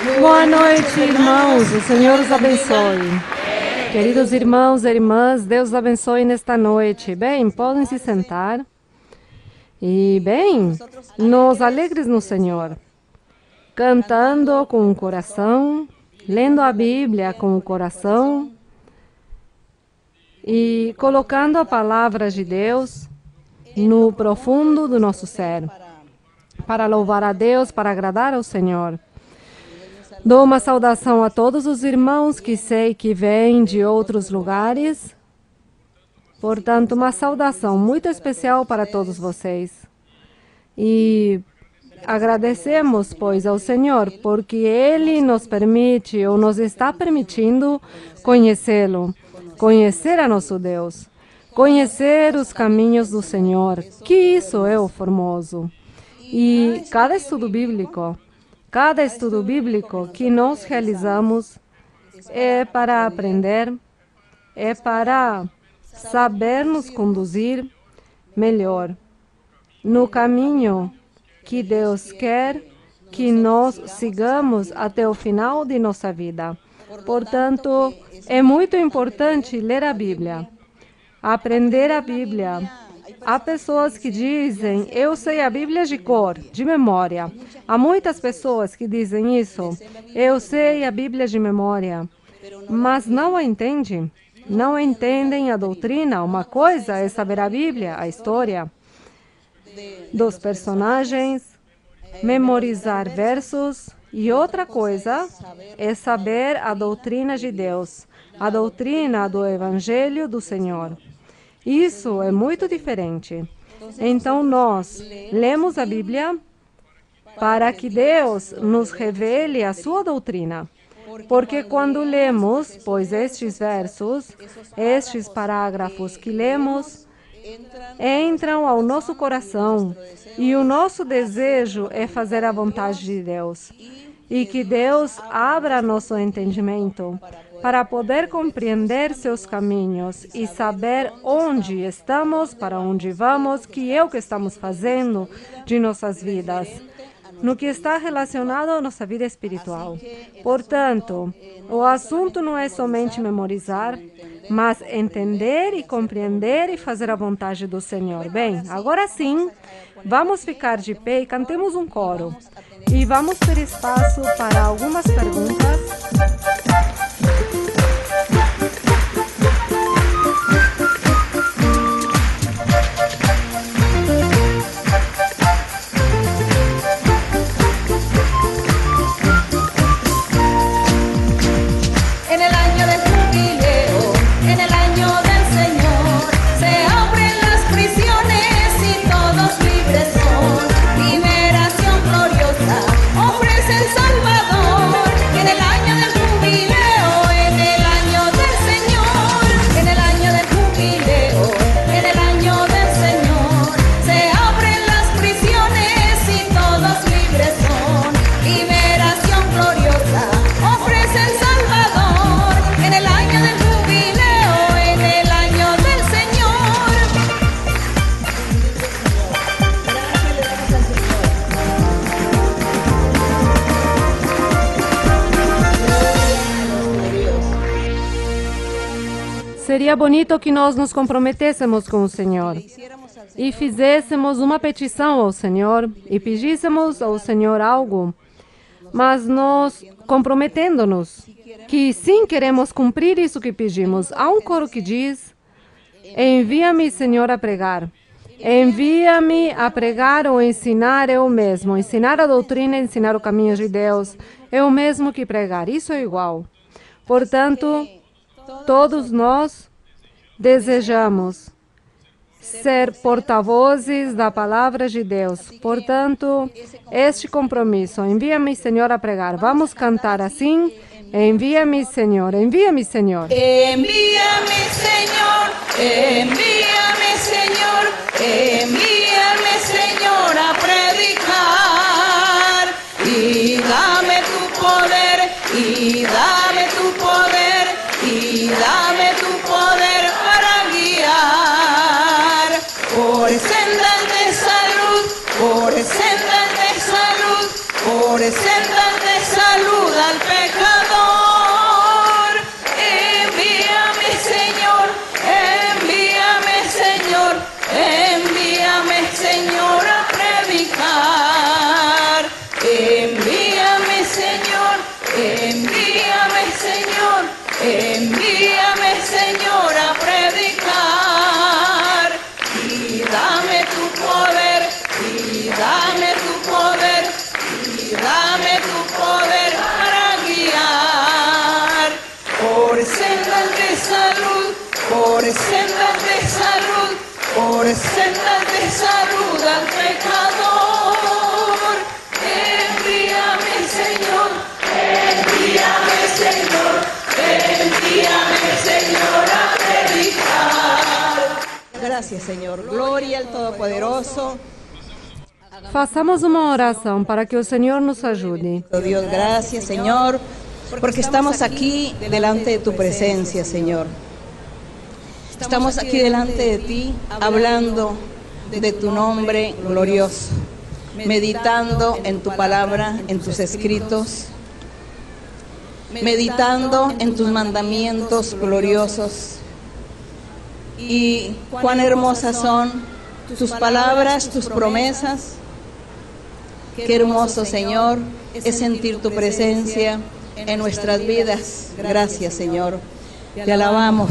Boa noite, irmãos. O Senhor os abençoe. Queridos irmãos e irmãs, Deus os abençoe nesta noite. Bem, podem se sentar. E bem, nós alegres no Senhor, cantando com o coração, lendo a Bíblia com o coração e colocando a palavra de Deus no profundo do nosso ser, para louvar a Deus, para agradar ao Senhor. Dou uma saudação a todos os irmãos que sei que vêm de outros lugares. Portanto, uma saudação muito especial para todos vocês. E agradecemos, pois, ao Senhor, porque Ele nos permite, ou nos está permitindo, conhecê-lo, conhecer a nosso Deus, conhecer os caminhos do Senhor, que isso é o formoso. E cada estudo bíblico que nós realizamos é para aprender, é para saber nos conduzir melhor no caminho que Deus quer que nós sigamos até o final de nossa vida. Portanto, é muito importante ler a Bíblia, aprender a Bíblia. Há pessoas que dizem, eu sei a Bíblia de cor, de memória. Há muitas pessoas que dizem isso, eu sei a Bíblia de memória, mas não a entendem. Não entendem a doutrina. Uma coisa é saber a Bíblia, a história dos personagens, memorizar versos, e outra coisa é saber a doutrina de Deus, a doutrina do Evangelho do Senhor. Isso é muito diferente. Então, nós lemos a Bíblia para que Deus nos revele a sua doutrina. Porque quando lemos, pois estes versos, estes parágrafos que lemos, entram ao nosso coração e o nosso desejo é fazer a vontade de Deus. E que Deus abra nosso entendimento para poder compreender seus caminhos e saber onde estamos, para onde vamos, que é o que estamos fazendo de nossas vidas, no que está relacionado à nossa vida espiritual. Portanto, o assunto não é somente memorizar, mas entender e compreender e fazer a vontade do Senhor. Bem, agora sim, vamos ficar de pé e cantemos um coro. E vamos ter espaço para algumas perguntas. Seria bonito que nós nos comprometêssemos com o Senhor e fizéssemos uma petição ao Senhor e pedíssemos ao Senhor algo, mas nós comprometendo-nos que sim queremos cumprir isso que pedimos. Há um coro que diz, envia-me, Senhor, a pregar. Envia-me a pregar ou ensinar eu mesmo. Ensinar a doutrina, ensinar o caminho de Deus é o mesmo que pregar. Isso é igual. Portanto, todos nós desejamos ser porta-vozes da palavra de Deus. Portanto, este compromisso, envia-me, Senhor, a pregar. Vamos cantar assim, envia-me, Senhor, envia-me, Senhor. Envía-me, Señor, envíame, Señor, envíame, Señor, a predicar. Y dame tu poder, y dame tu poder, y dame tu poder para guiar. Por sendas de salud, por sendas de salud, por por sendas de salud al pecador. Envíame, Señor, envíame, Señor, envíame, Señor, a predicar. Envíame, Señor, envíame, Señor, envíame, Señor, a predicar. Y dame tu poder, y dame tu poder, y dame tu poder para guiar. Por sendas de salud, por sendas de salud, por sendas de salud al pecador. Envíame, Señor, envíame, Señor, envíame, Señor, a predicar. Gracias, Señor. Gloria al Todopoderoso. Façamos uma oração para que o Senhor nos ajude. Dios, gracias, Señor, porque estamos aquí delante de tu presencia, Señor. Estamos aquí delante de ti, hablando de tu nombre glorioso, meditando en tu palabra, en tus escritos, meditando en tus mandamientos gloriosos. Y cuán hermosas son tus palabras, tus promesas. Qué hermoso, Señor, es sentir tu presencia en nuestras vidas. Gracias, Señor. Te alabamos.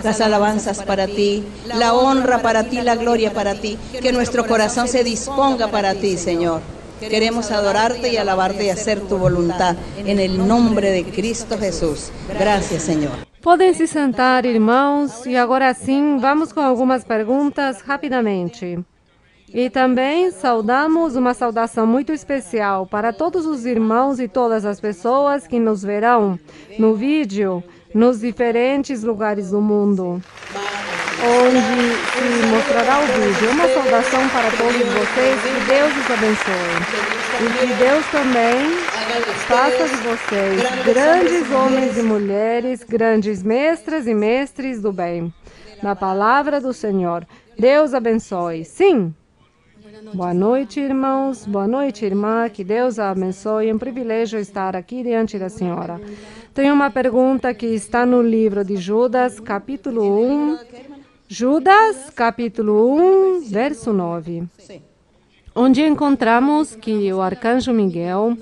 Las alabanzas para ti, la honra para ti, la gloria para ti. Que nuestro corazón se disponga para ti, Señor. Queremos adorarte y alabarte y hacer tu voluntad. En el nombre de Cristo Jesús. Gracias, Señor. Podem se sentar, irmãos, e agora sim, vamos com algumas perguntas rapidamente. E também saudamos uma saudação muito especial para todos os irmãos e todas as pessoas que nos verão no vídeo, nos diferentes lugares do mundo, onde se mostrará o vídeo. Uma saudação para todos vocês, que Deus os abençoe. E que Deus também faça de vocês grandes homens e mulheres, grandes mestras e mestres do bem, na palavra do Senhor. Deus abençoe. Sim! Boa noite, irmãos. Boa noite, irmã. Que Deus a abençoe. É um privilégio estar aqui diante da senhora. Tem uma pergunta que está no livro de Judas, capítulo 1. Judas, capítulo 1, verso 9. Onde encontramos que o arcanjo Miguel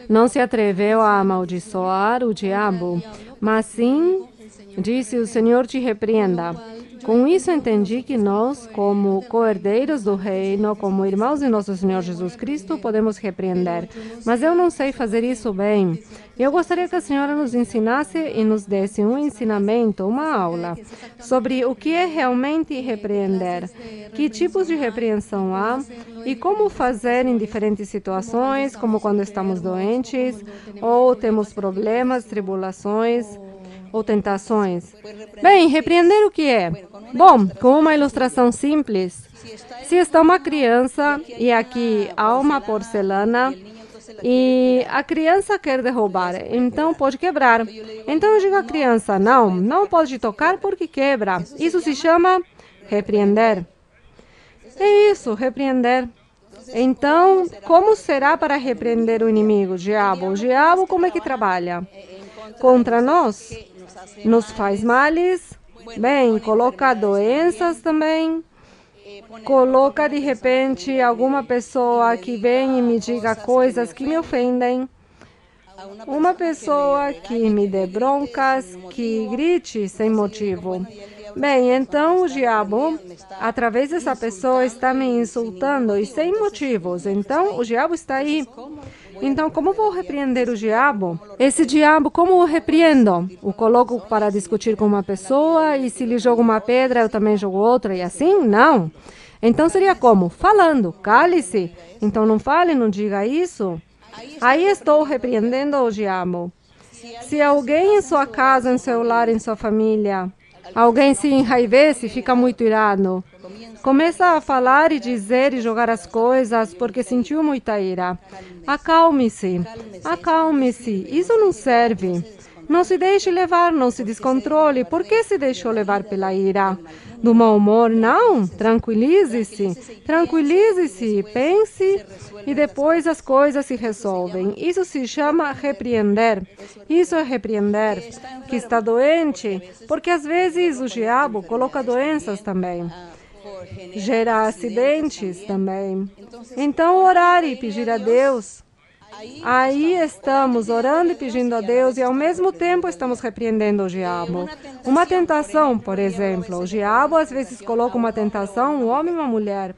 não se atreveu a amaldiçoar o diabo, mas sim disse: o Senhor te repreenda. Com isso entendi que nós, como co-herdeiros do reino, como irmãos de nosso Senhor Jesus Cristo, podemos repreender. Mas eu não sei fazer isso bem. Eu gostaria que a senhora nos ensinasse e nos desse um ensinamento, uma aula, sobre o que é realmente repreender, que tipos de repreensão há e como fazer em diferentes situações, como quando estamos doentes, ou temos problemas, tribulações ou tentações. Bem, repreender o que é? Bom, com uma ilustração simples, se está uma criança e aqui há uma porcelana e a criança quer derrubar, então pode quebrar. Então eu digo à criança: não pode tocar porque quebra. Isso se chama repreender. É isso, repreender. Então, como será para repreender o inimigo, o diabo? O diabo como é que trabalha? Contra nós? Nos faz males? Bem, coloca doenças também. Coloca de repente alguma pessoa que vem e me diga coisas que me ofendem. Uma pessoa que me dê broncas, que grite sem motivo. Bem, então o diabo, através dessa pessoa, está me insultando e sem motivos. Então o diabo está aí. Então, como vou repreender o diabo? Esse diabo, como o repreendo? O coloco para discutir com uma pessoa e se lhe jogo uma pedra, eu também jogo outra e assim? Não. Então seria como? Falando. Cale-se. Então não fale, não diga isso. Aí estou repreendendo o diabo. Se alguém em sua casa, em seu lar, em sua família, alguém se enraivece, fica muito irado, começa a falar e dizer e jogar as coisas porque sentiu muita ira. Acalme-se, acalme-se. Isso não serve. Não se deixe levar, não se descontrole. Por que se deixou levar pela ira? do mau humor. Não, tranquilize-se, tranquilize-se, pense e depois as coisas se resolvem. Isso se chama repreender. Isso é repreender. Que está doente, porque às vezes o diabo coloca doenças também. Gera acidentes também. Então, orar e pedir a Deus. Aí estamos orando e pedindo a Deus e ao mesmo tempo estamos repreendendo o diabo. Uma tentação, por exemplo. O diabo às vezes coloca uma tentação, um homem e uma mulher.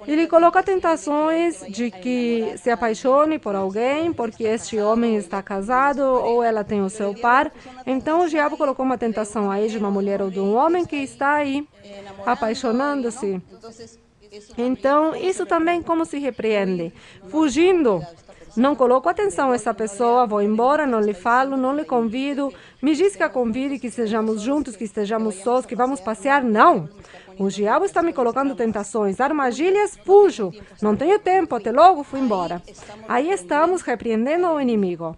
Ele coloca tentações de que se apaixone por alguém, porque este homem está casado ou ela tem o seu par. Então o diabo colocou uma tentação aí de uma mulher ou de um homem que está aí apaixonando-se. Então isso também como se repreende? Fugindo. Não coloco atenção a essa pessoa, vou embora, não lhe falo, não lhe convido. Me diz que a convide, que sejamos juntos, que estejamos sós, que vamos passear. Não. O diabo está me colocando tentações, armadilhas, fujo. Não tenho tempo, até logo, fui embora. Aí estamos repreendendo o inimigo.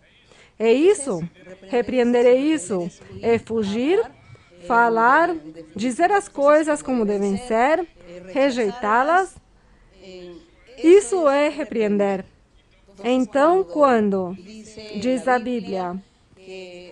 É isso. Repreender é isso. É fugir, falar, dizer as coisas como devem ser, rejeitá-las. Isso é repreender. Então, quando diz a Bíblia,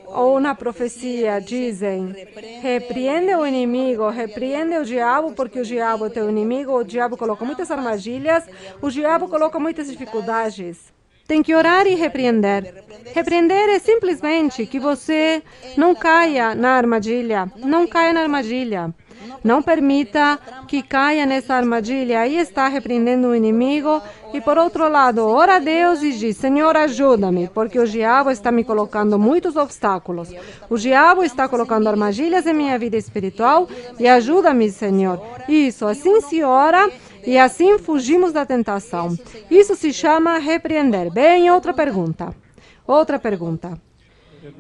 ou na profecia dizem, repreende o inimigo, repreende o diabo, porque o diabo é teu inimigo, o diabo coloca muitas armadilhas, o diabo coloca muitas dificuldades. Tem que orar e repreender. Repreender é simplesmente que você não caia na armadilha, não caia na armadilha. Não permita que caia nessa armadilha. Aí está repreendendo o inimigo. E por outro lado, ora a Deus e diz, Senhor, ajuda-me, porque o diabo está me colocando muitos obstáculos. O diabo está colocando armadilhas em minha vida espiritual e ajuda-me, Senhor. Isso, assim se ora e assim fugimos da tentação. Isso se chama repreender. Bem, outra pergunta. Outra pergunta.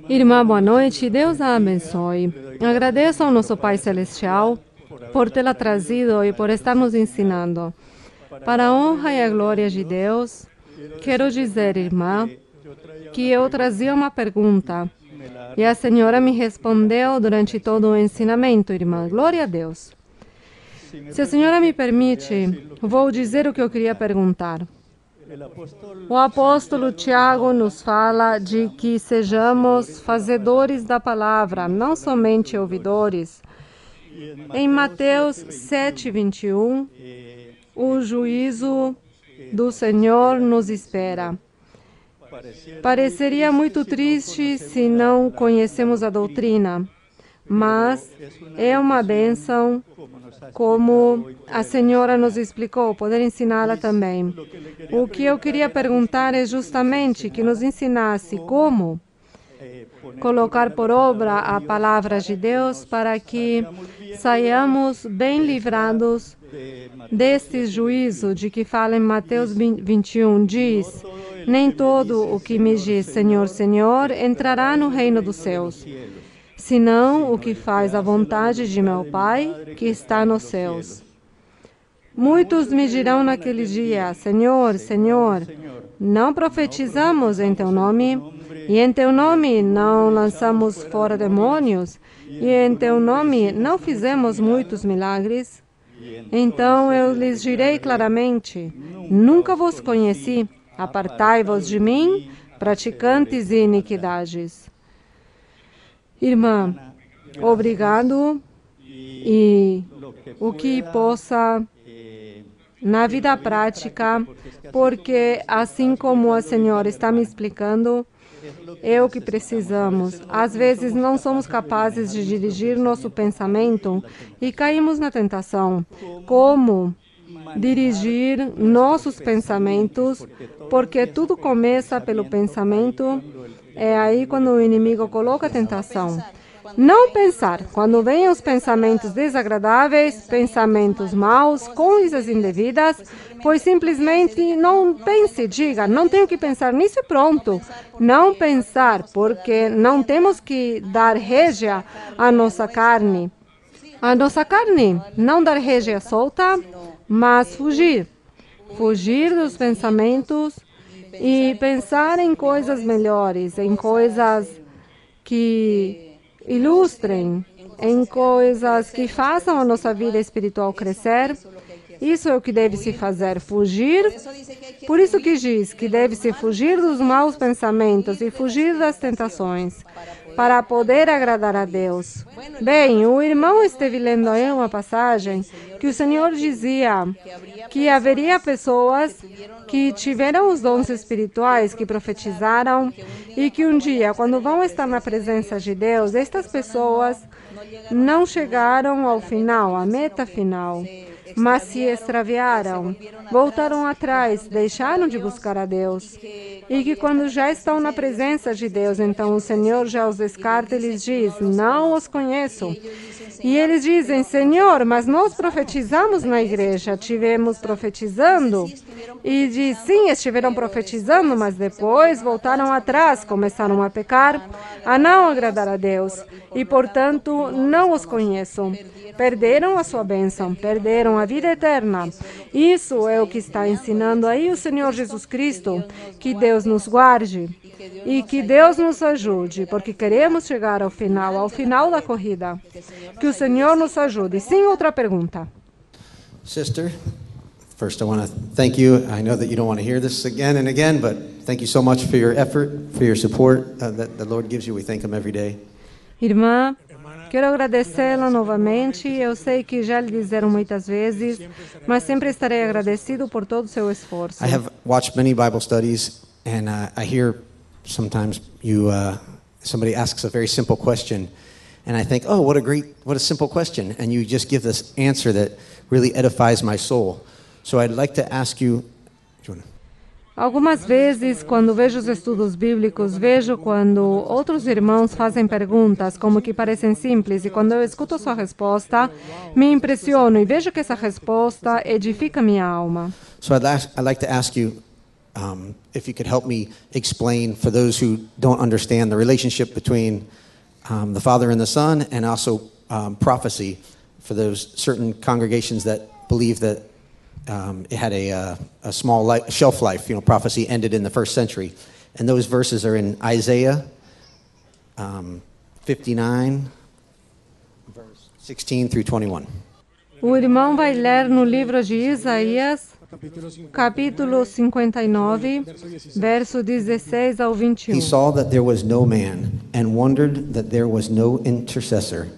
Irmã, boa noite. Deus a abençoe. Agradeço ao nosso Pai Celestial por tê-la trazido e por estar nos ensinando. Para a honra e a glória de Deus, quero dizer, irmã, que eu trazia uma pergunta e a senhora me respondeu durante todo o ensinamento, irmã. Glória a Deus. Se a senhora me permite, vou dizer o que eu queria perguntar. O apóstolo Tiago nos fala de que sejamos fazedores da palavra, não somente ouvidores. Em Mateus 7:21, o juízo do Senhor nos espera. Pareceria muito triste se não conhecemos a doutrina, mas é uma bênção, como a senhora nos explicou, poder ensiná-la também. O que eu queria perguntar é justamente que nos ensinasse como colocar por obra a palavra de Deus para que saiamos bem livrados deste juízo de que fala em Mateus 21. Diz, nem todo o que me diz Senhor, Senhor, entrará no reino dos céus, senão o que faz a vontade de meu Pai, que está nos céus. Muitos me dirão naquele dia, Senhor, Senhor, não profetizamos em Teu nome, e em Teu nome não lançamos fora demônios, e em Teu nome não fizemos muitos milagres? Então eu lhes direi claramente, nunca vos conheci, apartai-vos de mim, praticantes de iniquidades. Irmã, obrigado e o que possa na vida prática, porque assim como a senhora está me explicando, é o que precisamos. Às vezes não somos capazes de dirigir nosso pensamento e caímos na tentação. Como dirigir nossos pensamentos, porque tudo começa pelo pensamento. É aí quando o inimigo coloca a tentação. Não pensar. Quando vêm os pensamentos desagradáveis, pensamentos maus, coisas indevidas, pois simplesmente não pense, diga, não tenho que pensar nisso e pronto. Não pensar, porque não temos que dar rédea à nossa carne. A nossa carne, não dar rédea solta, mas fugir. Fugir dos pensamentos e pensar em coisas melhores, em coisas que ilustrem em coisas que façam a nossa vida espiritual crescer. Isso é o que deve-se fazer, fugir. Por isso que diz que deve-se fugir dos maus pensamentos e fugir das tentações, para poder agradar a Deus. Bem, o irmão esteve lendo aí uma passagem que o Senhor dizia que haveria pessoas que tiveram os dons espirituais, que profetizaram, e que um dia, quando vão estar na presença de Deus, estas pessoas não chegaram ao final, à meta final, mas se extraviaram, voltaram atrás, deixaram de buscar a Deus. E que quando já estão na presença de Deus, então o Senhor já os descarta e lhes diz, não os conheço. E eles dizem, Senhor, mas nós profetizamos na igreja, tivemos profetizando. E diz, sim, estiveram profetizando, mas depois voltaram atrás, começaram a pecar, a não agradar a Deus. E, portanto, não os conheço. Perderam a sua bênção, perderam a vida eterna. Isso é o que está ensinando aí o Senhor Jesus Cristo. Que Deus nos guarde e que Deus nos ajude, porque queremos chegar ao final da corrida. Que o Senhor nos ajude. Sim, outra pergunta. Sister, first I want to thank you. I know that you don't want to hear this again and again, but thank you so much for your effort, for your support that the Lord gives you. We thank Him every day. Irmã, quero agradecê-la novamente. Eu sei que já lhe disseram muitas vezes, mas sempre estarei agradecido por todo o seu esforço. I have watched many Bible studies, and I hear sometimes somebody asks a very simple question, and I think, oh, what a simple question, and you just give this answer that really edifies my soul. So I'd like to ask you. Algumas vezes, quando vejo os estudos bíblicos, vejo quando outros irmãos fazem perguntas como que parecem simples, e quando eu escuto sua resposta, me impressiono e vejo que essa resposta edifica minha alma. So I'd like to ask you if you could help me explain for those who don't understand the relationship between the Father and the Son, and also prophecy for those certain congregations that believe that it had a small shelf life. Prophecy ended in the first century. And those verses are in Isaiah 59, verse 16 through 21. O irmão vai ler no livro de Isaías, capítulo 59, verso 16 ao 21. He saw that there was no man, and wondered that there was no intercessor.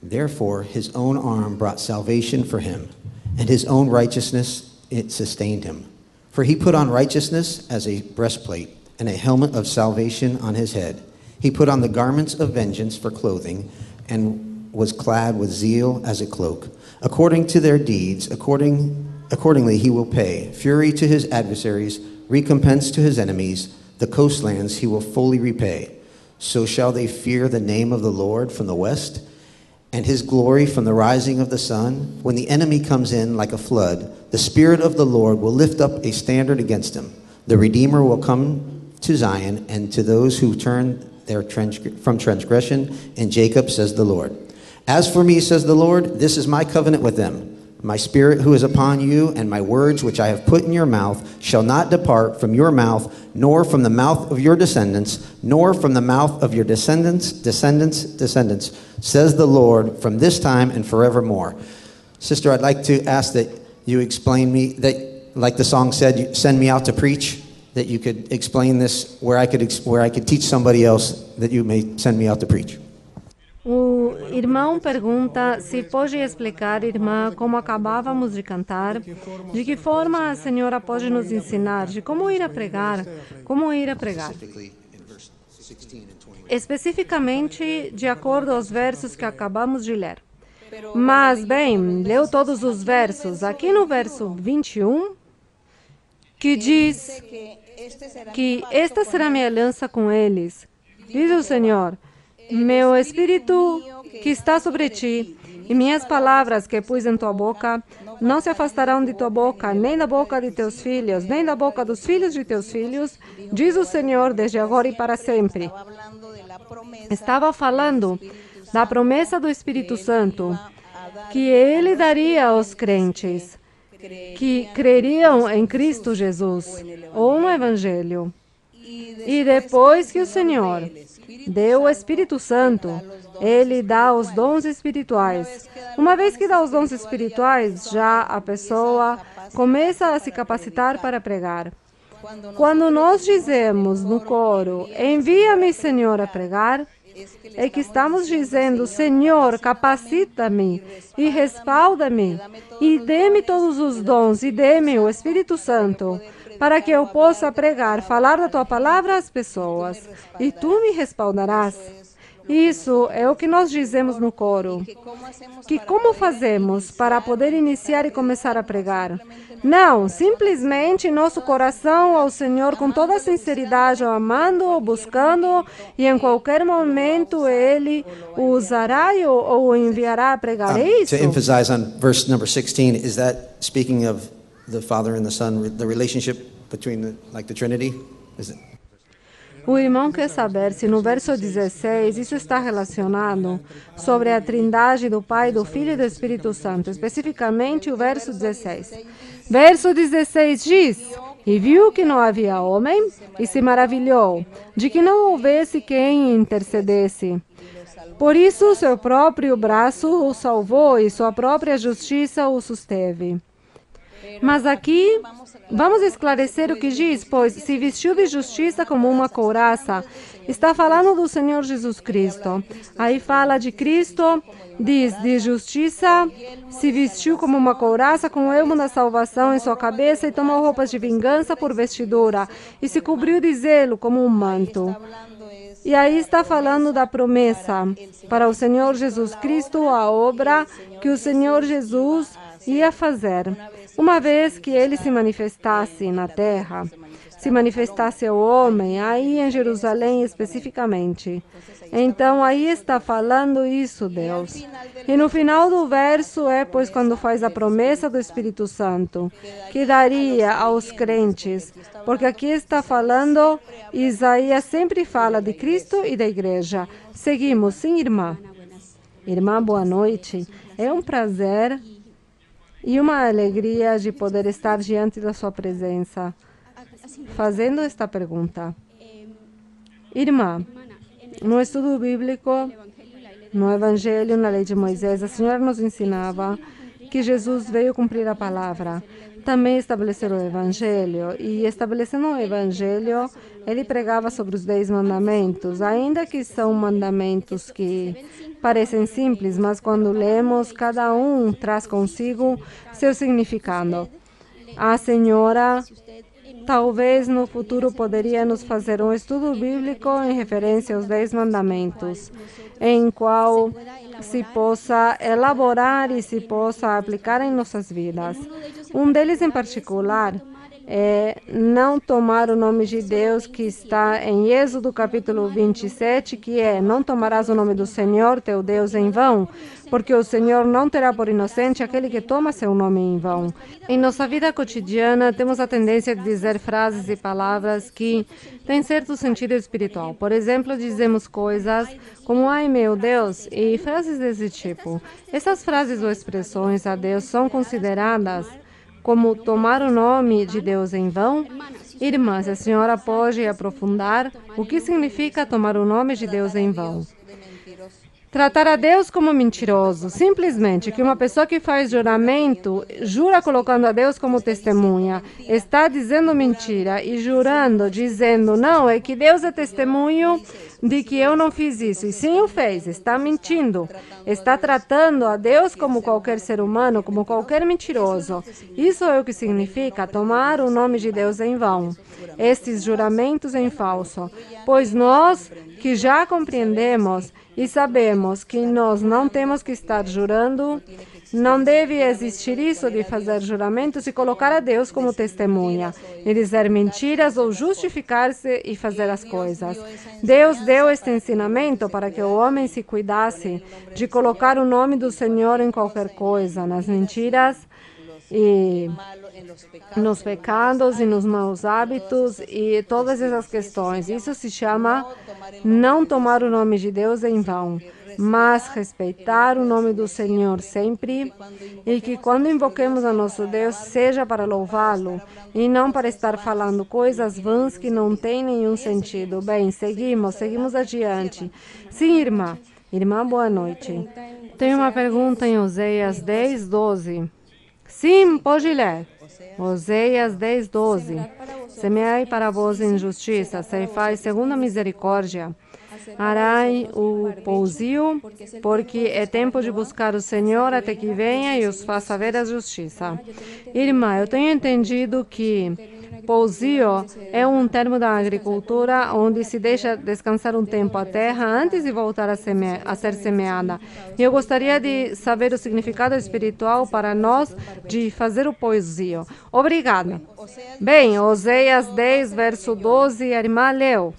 Therefore his own arm brought salvation for him, and his own righteousness, it sustained him. For he put on righteousness as a breastplate, and a helmet of salvation on his head. He put on the garments of vengeance for clothing, and was clad with zeal as a cloak. According to their deeds, accordingly he will pay. Fury to his adversaries, recompense to his enemies. The coastlands he will fully repay. So shall they fear the name of the Lord from the west, and his glory from the rising of the sun. When the enemy comes in like a flood, the Spirit of the Lord will lift up a standard against him. The Redeemer will come to Zion, and to those who turn from transgression in Jacob, says the Lord. As for me, says the Lord, this is my covenant with them. My Spirit who is upon you, and my words which I have put in your mouth shall not depart from your mouth, nor from the mouth of your descendants, nor from the mouth of your descendants, says the Lord, from this time and forevermore. Sister, I'd like to ask that you explain me, that, like the song said, you send me out to preach, that you could explain this where I could teach somebody else, that you may send me out to preach. O irmão pergunta se pode explicar, irmã, como acabávamos de cantar, de que forma a senhora pode nos ensinar de como ir a pregar, especificamente de acordo aos versos que acabamos de ler. Mas, bem, leu todos os versos. Aqui no verso 21, que diz que esta será minha aliança com eles. Diz o Senhor, meu Espírito que está sobre ti, e minhas palavras que pus em tua boca, não se afastarão de tua boca, nem da boca de teus filhos, nem da boca dos filhos de teus filhos, diz o Senhor, desde agora e para sempre. Estava falando da promessa do Espírito Santo, que Ele daria aos crentes que creriam em Cristo Jesus, ou no Evangelho. E depois que o Senhor deu o Espírito Santo Ele dá os dons espirituais. Uma vez que dá os dons espirituais, já a pessoa começa a se capacitar para pregar. Quando nós dizemos no coro, envia-me, Senhor, a pregar, é que estamos dizendo, Senhor, capacita-me e respalda-me e dê-me todos os dons e dê-me o Espírito Santo para que eu possa pregar, falar da tua palavra às pessoas e tu me respaldarás. Isso é o que nós dizemos no coro. Que como fazemos para poder iniciar e começar a pregar? Não, simplesmente nosso coração ao Senhor com toda a sinceridade, amando-o, buscando-o, e em qualquer momento Ele o usará ou o enviará a pregar. É isso? To emphasize on verse number 16, is that speaking of the Father and the Son, the relationship between the Trinity? Is it? O irmão quer saber se no verso 16 isso está relacionado sobre a trindade do Pai, do Filho e do Espírito Santo, especificamente o verso 16. Verso 16 diz, e viu que não havia homem, e se maravilhou, de que não houvesse quem intercedesse. Por isso, seu próprio braço o salvou e sua própria justiça o susteve. Mas aqui, vamos esclarecer o que diz, pois se vestiu de justiça como uma couraça, está falando do Senhor Jesus Cristo. Aí fala de Cristo, diz, de justiça, se vestiu como uma couraça com o elmo da salvação em sua cabeça e tomou roupas de vingança por vestidura e se cobriu de zelo como um manto. E aí está falando da promessa para o Senhor Jesus Cristo, a obra que o Senhor Jesus ia fazer. Uma vez que ele se manifestasse na terra, se manifestasse ao homem, aí em Jerusalém especificamente. Então, aí está falando isso, Deus. E no final do verso é, pois, quando faz a promessa do Espírito Santo, que daria aos crentes, porque aqui está falando, Isaías sempre fala de Cristo e da igreja. Seguimos, sim, irmã? Irmã, boa noite. É um prazer e uma alegria de poder estar diante da sua presença, fazendo esta pergunta. Irmã, no estudo bíblico, no Evangelho, na lei de Moisés, a senhora nos ensinava que Jesus veio cumprir a palavra, também estabelecer o Evangelho, e estabelecendo o Evangelho, ele pregava sobre os 10 mandamentos, ainda que são mandamentos que parecem simples, mas quando lemos, cada um traz consigo seu significado. A senhora, talvez no futuro, poderia nos fazer um estudo bíblico em referência aos 10 mandamentos, em qual se possa elaborar e se possa aplicar em nossas vidas. Um deles em particular é não tomar o nome de Deus, que está em Êxodo capítulo 27, que é: não tomarás o nome do Senhor, teu Deus, em vão, porque o Senhor não terá por inocente aquele que toma seu nome em vão. Em nossa vida cotidiana, temos a tendência de dizer frases e palavras que têm certo sentido espiritual. Por exemplo, dizemos coisas como, ai meu Deus, e frases desse tipo. Essas frases ou expressões a Deus são consideradas como tomar o nome de Deus em vão? Irmã, se a senhora pode aprofundar o que significa tomar o nome de Deus em vão? Tratar a Deus como mentiroso, simplesmente que uma pessoa que faz juramento, jura colocando a Deus como testemunha, está dizendo mentira e jurando, dizendo, não, é que Deus é testemunho de que eu não fiz isso. E sim o fez, está mentindo. Está tratando a Deus como qualquer ser humano, como qualquer mentiroso. Isso é o que significa tomar o nome de Deus em vão. Estes juramentos em falso. Pois nós, que já compreendemos e sabemos que nós não temos que estar jurando, não deve existir isso de fazer juramentos e colocar a Deus como testemunha, e dizer mentiras ou justificar-se e fazer as coisas. Deus deu este ensinamento para que o homem se cuidasse de colocar o nome do Senhor em qualquer coisa, nas mentiras e nos pecados e nos maus hábitos e todas essas questões. Isso se chama não tomar o nome de Deus em vão, mas respeitar o nome do Senhor sempre, e que quando invoquemos a nosso Deus seja para louvá-lo e não para estar falando coisas vãs que não têm nenhum sentido. Bem, seguimos adiante. Sim, irmã. Irmã, boa noite. Tenho uma pergunta em Oséias 10, 12. Sim, pode ler. Oséias 10, 12. Semeai para vós em justiça, ceifai segundo a misericórdia. Arai o pousio, porque é tempo de buscar o Senhor até que venha e os faça ver a justiça. Irmã, eu tenho entendido que pousio é um termo da agricultura onde se deixa descansar um tempo a terra antes de voltar a ser semeada. E eu gostaria de saber o significado espiritual para nós de fazer o pousio. Obrigada. Bem, Oséias 10, verso 12, a irmã leu.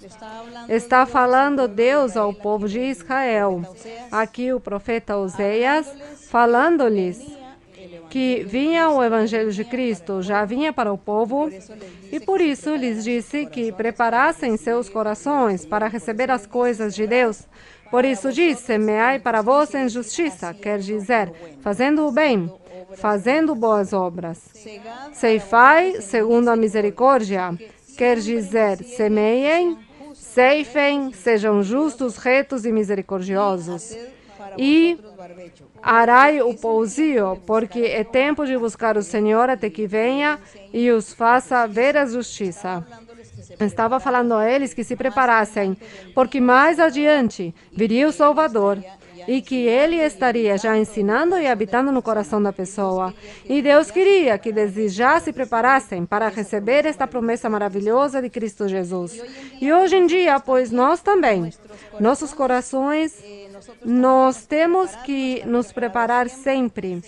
Está falando Deus ao povo de Israel. Aqui o profeta Oséias falando-lhes que vinha o Evangelho de Cristo, já vinha para o povo, e por isso lhes disse que preparassem seus corações para receber as coisas de Deus. Por isso diz, semeai para vós em justiça, quer dizer, fazendo o bem, fazendo boas obras. Ceifai segundo a misericórdia, quer dizer, semeiem, ceifem, sejam justos, retos e misericordiosos. E arai o pousio, porque é tempo de buscar o Senhor até que venha e os faça ver a justiça. Estava falando a eles que se preparassem, porque mais adiante viria o Salvador e que ele estaria já ensinando e habitando no coração da pessoa. E Deus queria que desde já se preparassem para receber esta promessa maravilhosa de Cristo Jesus. E hoje em dia, pois nós também, nossos corações, nós temos que nos preparar sempre,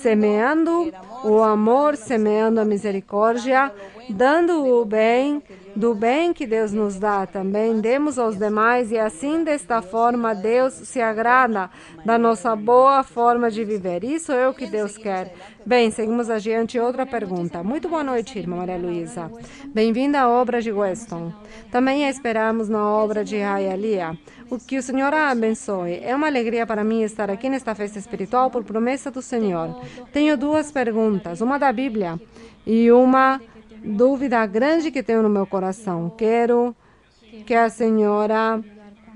semeando o amor, semeando a misericórdia, dando o bem, do bem que Deus nos dá também, demos aos demais e assim, desta forma, Deus se agrada da nossa boa forma de viver. Isso é o que Deus quer. Bem, seguimos adiante. Outra pergunta. Muito boa noite, irmã Maria Luísa. Bem-vinda à obra de Weston. Também a esperamos na obra de Hialeah. O que o Senhor a abençoe. É uma alegria para mim estar aqui nesta festa espiritual por promessa do Senhor. Tenho duas perguntas, uma da Bíblia e uma dúvida grande que tenho no meu coração. Quero que a senhora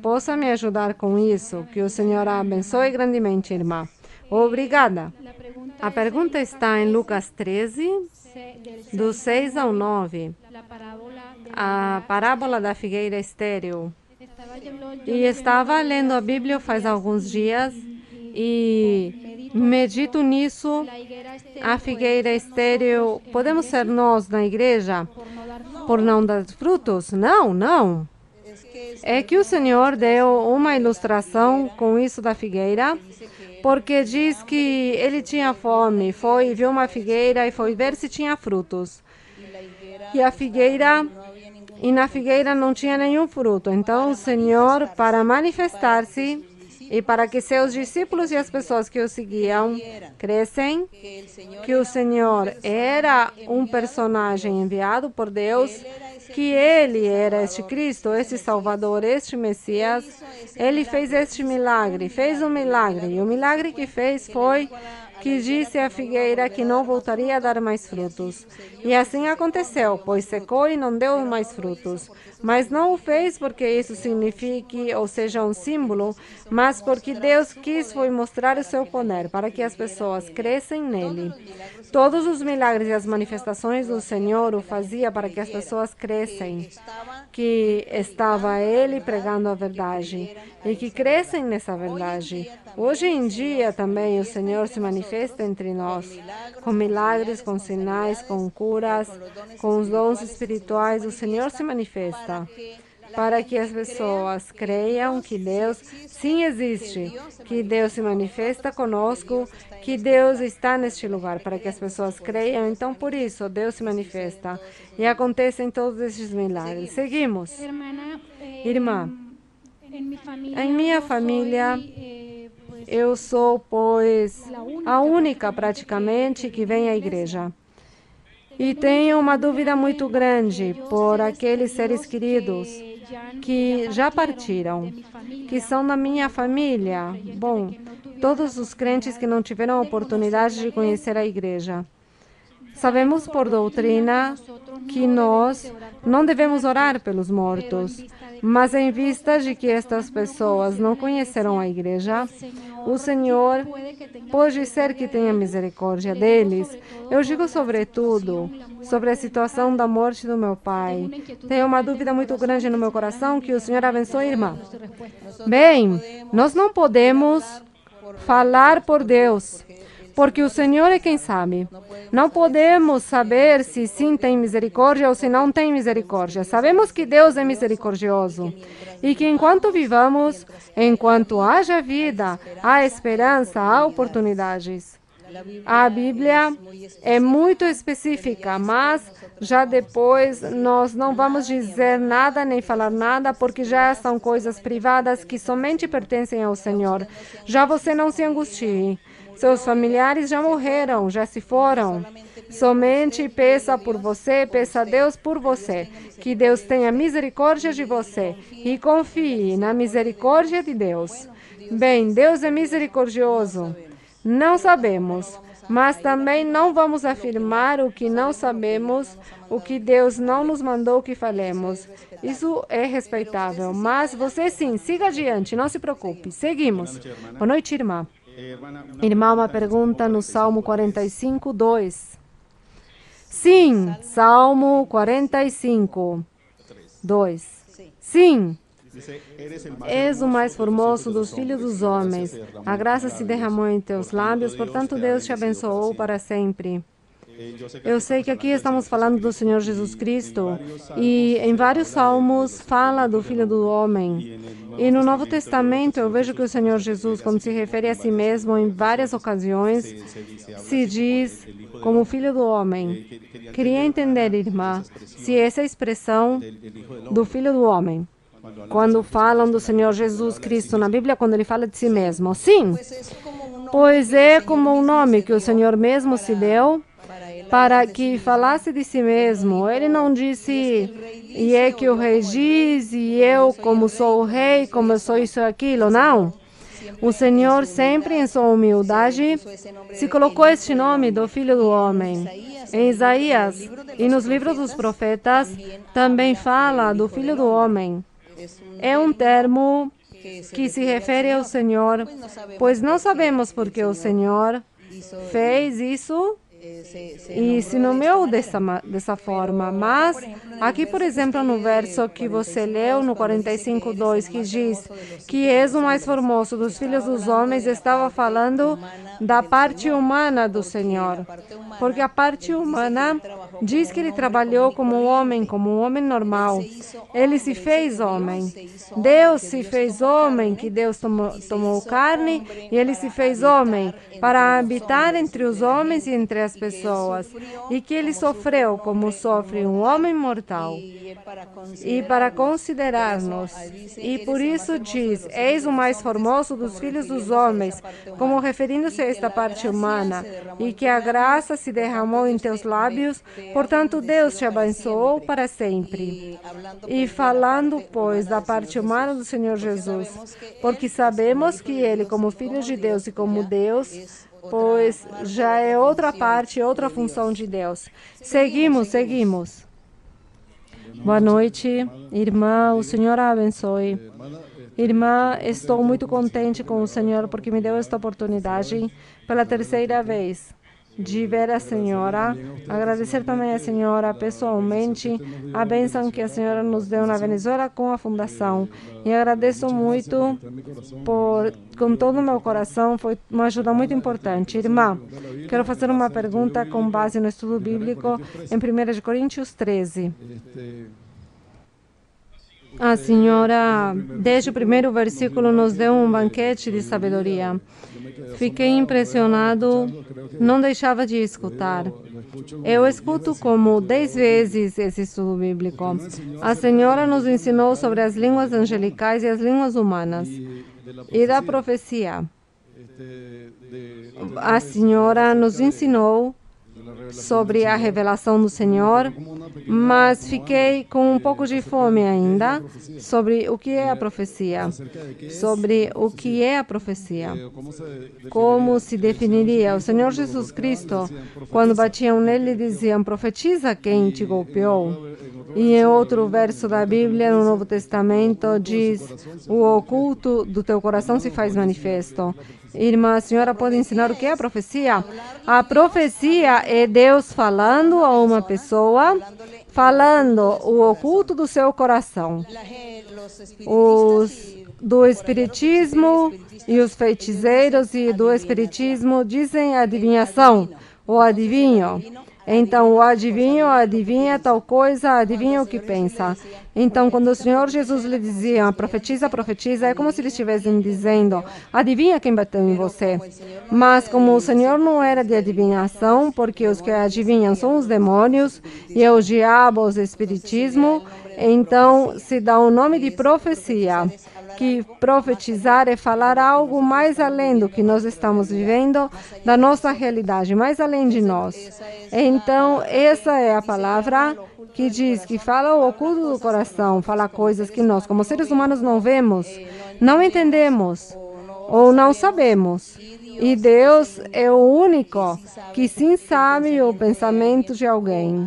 possa me ajudar com isso. Que o Senhor a abençoe grandemente, irmã. Obrigada. A pergunta está em Lucas 13, do 6 ao 9. A parábola da figueira estéril. E estava lendo a Bíblia faz alguns dias e medito nisso. A figueira estéril, podemos ser nós na igreja por não dar frutos? Não, não. É que o Senhor deu uma ilustração com isso da figueira, porque diz que ele tinha fome, foi viu uma figueira e foi ver se tinha frutos. E na figueira não tinha nenhum fruto. Então o Senhor, para manifestar-se e para que seus discípulos e as pessoas que o seguiam crescem, que o Senhor era um personagem enviado por Deus, que ele era este Cristo, este Salvador, este Messias. Ele fez este milagre, fez um milagre. E o milagre que fez foi que disse à figueira que não voltaria a dar mais frutos. E assim aconteceu, pois secou e não deu mais frutos. Mas não o fez porque isso signifique, ou seja, um símbolo, mas porque Deus quis foi mostrar o seu poder, para que as pessoas crescem nele. Todos os milagres e as manifestações do Senhor o fazia para que as pessoas crescem, que estava ele pregando a verdade e que crescem nessa verdade. Hoje em dia também o Senhor se manifesta entre nós, com milagres, com sinais, com curas, com os dons espirituais. O Senhor se manifesta para que as pessoas creiam que Deus sim existe, que Deus se manifesta conosco, que Deus está neste lugar, para que as pessoas creiam. Então, por isso, Deus se manifesta e acontecem todos esses milagres. Seguimos. Irmã, em minha família, eu sou, pois, a única praticamente que vem à igreja. E tenho uma dúvida muito grande por aqueles seres queridos que já partiram, que são da minha família. Bom, todos os crentes que não tiveram a oportunidade de conhecer a igreja. Sabemos por doutrina que nós não devemos orar pelos mortos. Mas em vista de que estas pessoas não conheceram a igreja, o Senhor pode ser que tenha misericórdia deles. Eu digo sobretudo sobre a situação da morte do meu pai. Tenho uma dúvida muito grande no meu coração, que o Senhor abençoe, irmã. Bem, nós não podemos falar por Deus, porque o Senhor é quem sabe. Não podemos saber se sim tem misericórdia ou se não tem misericórdia. Sabemos que Deus é misericordioso e que enquanto vivamos, enquanto haja vida, há esperança, há oportunidades. A Bíblia é muito específica, mas já depois nós não vamos dizer nada nem falar nada, porque já são coisas privadas que somente pertencem ao Senhor. Já você não se angustie. Seus familiares já morreram, já se foram. Somente peça por você, peça a Deus por você. Que Deus tenha misericórdia de você e confie na misericórdia de Deus. Bem, Deus é misericordioso. Não sabemos, mas também não vamos afirmar o que não sabemos, o que Deus não nos mandou que falemos. Isso é respeitável, mas você sim, siga adiante, não se preocupe. Seguimos. Boa noite, irmã. Irmã, uma pergunta no Salmo 45, 2. Sim, Salmo 45, 2. Sim. És o mais formoso dos filhos dos homens. A graça se derramou em teus lábios, portanto Deus te abençoou para sempre. Eu sei que aqui estamos falando do Senhor Jesus Cristo e em vários salmos fala do Filho do Homem. E no Novo Testamento eu vejo que o Senhor Jesus, quando se refere a si mesmo em várias ocasiões, se diz como Filho do Homem. Queria entender, irmã, se essa expressão do Filho do Homem, quando falam do Senhor Jesus Cristo na Bíblia, quando ele fala de si mesmo. Sim, pois é como um nome que o Senhor mesmo se deu para que falasse de si mesmo. Ele não disse, e é que o rei diz, e eu como sou o rei, como eu sou isso e aquilo, não. O Senhor sempre em sua humildade se colocou este nome do Filho do Homem. Em Isaías e nos livros dos profetas também fala do Filho do Homem. É um termo que se refere ao Senhor, pois não sabemos porque o Senhor fez isso e se nomeou dessa forma. Mas aqui, por exemplo, no verso que você leu, no 45:2, que diz que és o mais formoso dos filhos dos homens, estava falando da parte humana do Senhor. Porque a parte humana diz que ele trabalhou como um homem normal. Ele se fez homem. Deus se fez homem, que Deus tomou carne, e ele se fez homem para habitar entre os homens e entre as pessoas, e que ele sofreu como sofre um homem mortal, e para considerar-nos. E por isso diz, eis o mais formoso dos filhos dos homens, como referindo-se a esta parte humana, e que a graça se derramou em teus lábios, portanto Deus te abençoou para sempre. E falando, pois, da parte humana do Senhor Jesus, porque sabemos que ele, como Filho de Deus e como Deus, pois já é outra parte, outra função de Deus. Seguimos. Boa noite, irmã, o Senhor a abençoe. Irmã, estou muito contente com o Senhor porque me deu esta oportunidade pela terceira vez de ver a senhora, agradecer também a senhora pessoalmente a bênção que a senhora nos deu na Venezuela com a fundação. E agradeço muito com todo o meu coração, foi uma ajuda muito importante. Irmã, quero fazer uma pergunta com base no estudo bíblico em 1 Coríntios 13. A senhora, desde o primeiro versículo, nos deu um banquete de sabedoria. Fiquei impressionado, não deixava de escutar. Eu escuto como 10 vezes esse estudo bíblico. A senhora nos ensinou sobre as línguas angelicais e as línguas humanas e da profecia. A senhora nos ensinou sobre a revelação do Senhor, mas fiquei com um pouco de fome ainda sobre o que é a profecia. Sobre o que é a profecia. Como se definiria? O Senhor Jesus Cristo, quando batiam nele, diziam: profetiza quem te golpeou. E em outro verso da Bíblia, no Novo Testamento, diz: o oculto do teu coração se faz manifesto. Irmã, a senhora pode ensinar o que é a profecia? A profecia é Deus falando a uma pessoa, falando o oculto do seu coração. Os do espiritismo e os feiticeiros e do espiritismo dizem adivinhação, o adivinho. Então, o adivinho adivinha tal coisa, adivinha o que pensa. Então, quando o Senhor Jesus lhe dizia, profetiza, profetiza, é como se eles estivessem dizendo, adivinha quem bateu em você. Mas como o Senhor não era de adivinhação, porque os que adivinham são os demônios, e é o diabo, o espiritismo, então se dá o nome de profecia. Que profetizar é falar algo mais além do que nós estamos vivendo, da nossa realidade, mais além de nós. Então, essa é a palavra que diz que fala o oculto do coração, fala coisas que nós, como seres humanos, não vemos, não entendemos ou não sabemos. E Deus é o único que sim sabe o pensamento de alguém.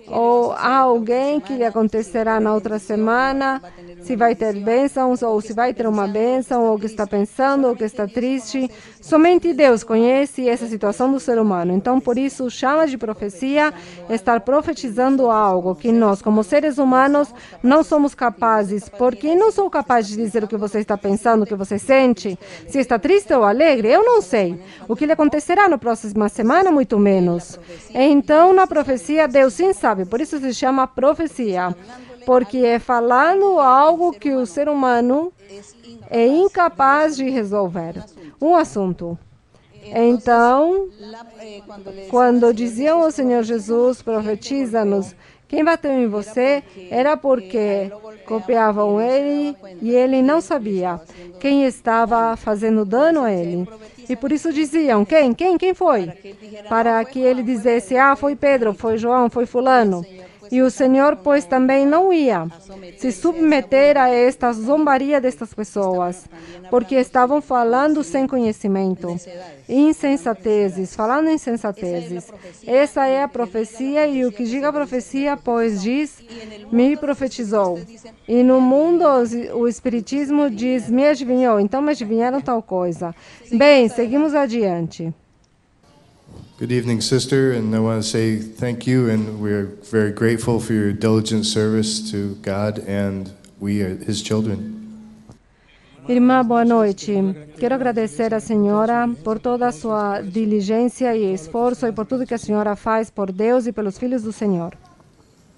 Ou há alguém que lhe acontecerá na outra semana, se vai ter bênçãos, ou se vai ter uma bênção, ou que está pensando, ou que está triste. Somente Deus conhece essa situação do ser humano. Então, por isso, chama de profecia estar profetizando algo que nós, como seres humanos, não somos capazes. Porque não sou capaz de dizer o que você está pensando, o que você sente. Se está triste ou alegre, eu não sei. O que lhe acontecerá na próxima semana, muito menos. Então, na profecia, Deus sim sabe. Por isso se chama profecia, porque é falando algo que o ser humano é incapaz de resolver. Um assunto. Então, quando diziam ao Senhor Jesus, profetiza-nos, quem bateu em você, era porque copiavam ele e ele não sabia quem estava fazendo dano a ele. E por isso diziam, quem foi? Para que ele dissesse, foi Pedro, foi João, foi fulano. E o Senhor, pois, também não ia se submeter a esta zombaria destas pessoas, porque estavam falando sem conhecimento, insensatezes, falando insensatezes. Essa é a profecia, e o que diga a profecia, pois diz, me profetizou. E no mundo o espiritismo diz, me adivinhou, então me adivinharam tal coisa. Bem, seguimos adiante. Good evening, sister, and I want to say thank you, and we're very grateful for your diligent service to God, and we are His children. Irmã, boa noite. Quero agradecer à senhora por toda a sua diligência e esforço e por tudo que a senhora faz por Deus e pelos filhos do Senhor.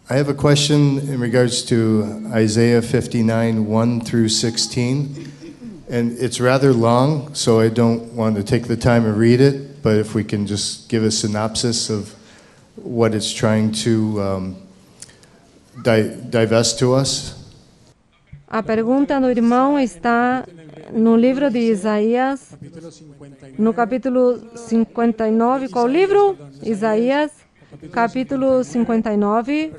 I have a question in regards to Isaiah 59, 1 through 16, and it's rather long, so I don't want to take the time to read it. But if we can just give a synopsis of what it's trying to divest to us. A pergunta do irmão está no livro de Isaías, no capítulo 59. Qual livro? Isaías, capítulo 59.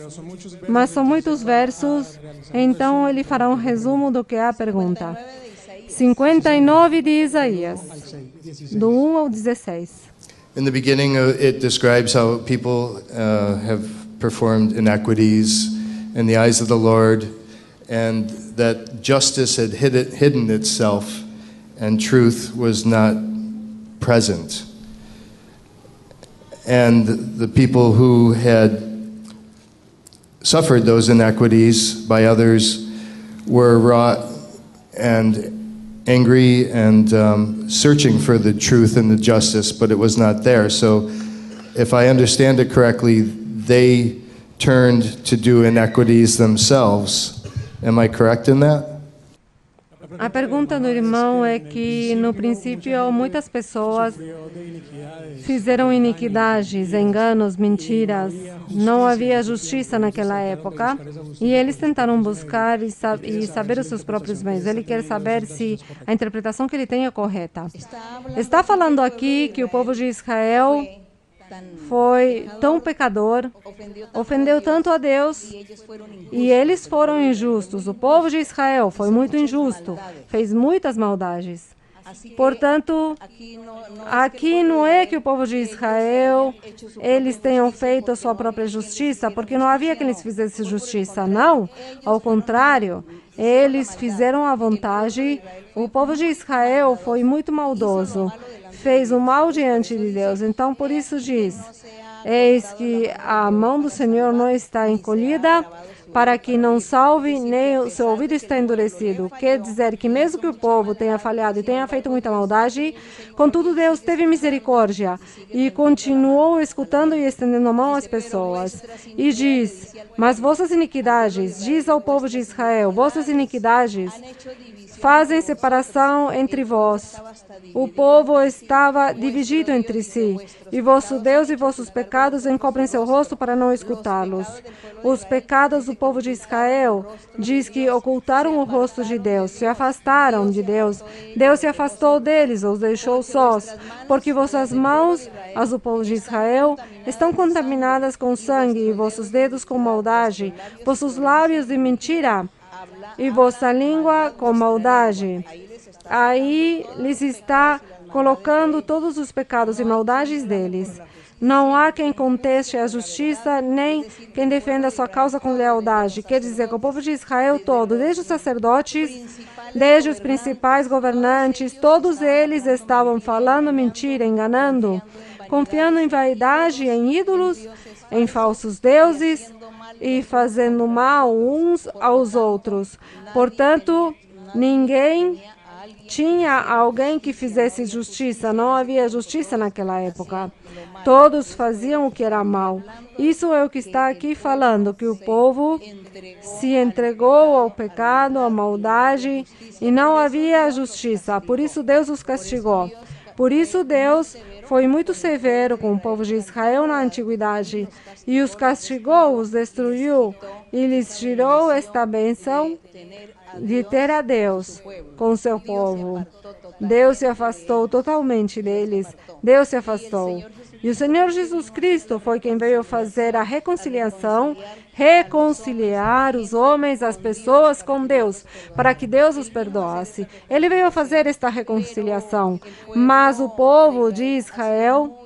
Mas são muitos versos, então ele fará um resumo do que é a pergunta. 59 de Isaías, do 1 ao 16. In the beginning, it describes how people have performed inequities in the eyes of the Lord, and that justice had hidden itself, and truth was not present. And the people who had suffered those inequities by others were wrought and angry and searching for the truth and the justice, but it was not there. So if I understand it correctly, they turned to do inequities themselves. Am I correct in that? A pergunta do irmão é que, no princípio, muitas pessoas fizeram iniquidades, enganos, mentiras. Não havia justiça naquela época. E eles tentaram buscar e saber os seus próprios bens. Ele quer saber se a interpretação que ele tem é correta. Está falando aqui que o povo de Israel foi tão pecador, ofendeu tanto a Deus, e eles foram injustos. O povo de Israel foi muito injusto, fez muitas maldades. Portanto, aqui não é que o povo de Israel, eles tenham feito a sua própria justiça, porque não havia quem lhes fizesse justiça, não. Ao contrário, eles fizeram à vontade. O povo de Israel foi muito maldoso, fez o mal diante de Deus. Então, por isso diz, eis que a mão do Senhor não está encolhida, para que não salve, nem o seu ouvido está endurecido. Quer dizer que mesmo que o povo tenha falhado e tenha feito muita maldade, contudo Deus teve misericórdia e continuou escutando e estendendo a mão às pessoas. E diz, mas vossas iniquidades, diz ao povo de Israel, vossas iniquidades fazem separação entre vós. O povo estava dividido entre si, e vosso Deus e vossos pecados encobrem seu rosto para não escutá-los. Os pecados do povo de Israel diz que ocultaram o rosto de Deus, se afastaram de Deus. Deus se afastou deles, os deixou sós, porque vossas mãos, as do povo de Israel, estão contaminadas com sangue, e vossos dedos com maldade, vossos lábios de mentira, e vossa língua com maldade. Aí lhes está colocando todos os pecados e maldades deles. Não há quem conteste a justiça, nem quem defenda a sua causa com lealdade. Quer dizer que o povo de Israel todo, desde os sacerdotes, desde os principais governantes, todos eles estavam falando mentira, enganando, confiando em vaidade, em ídolos, em falsos deuses, e fazendo mal uns aos outros. Portanto, ninguém tinha alguém que fizesse justiça. Não havia justiça naquela época. Todos faziam o que era mal. Isso é o que está aqui falando, que o povo se entregou ao pecado, à maldade, e não havia justiça. Por isso Deus os castigou. Por isso Deus foi muito severo com o povo de Israel na antiguidade, e os castigou, os destruiu, e lhes tirou esta bênção de ter a Deus com seu povo. Deus se afastou totalmente deles. Deus se afastou. E o Senhor Jesus Cristo foi quem veio fazer a reconciliação, reconciliar os homens, as pessoas com Deus, para que Deus os perdoasse. Ele veio fazer esta reconciliação, mas o povo de Israel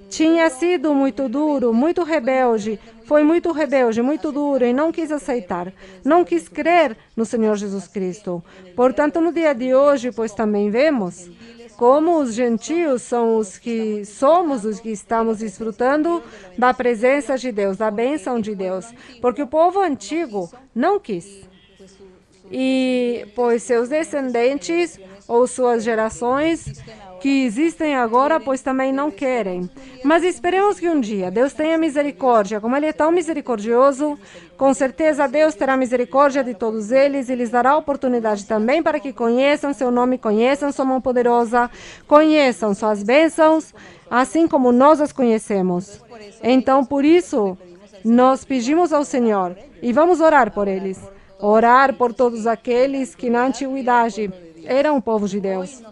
tinha sido muito duro, muito rebelde, foi muito rebelde, muito duro e não quis aceitar, não quis crer no Senhor Jesus Cristo. Portanto, no dia de hoje, pois também vemos como os gentios são os que somos, os que estamos desfrutando da presença de Deus, da bênção de Deus, porque o povo antigo não quis. E pois seus descendentes ou suas gerações que existem agora, pois também não querem. Mas esperemos que um dia Deus tenha misericórdia. Como Ele é tão misericordioso, com certeza Deus terá misericórdia de todos eles e lhes dará oportunidade também para que conheçam seu nome, conheçam sua mão poderosa, conheçam suas bênçãos, assim como nós as conhecemos. Então, por isso, nós pedimos ao Senhor e vamos orar por eles. Orar por todos aqueles que na antiguidade eram o povo de Deus.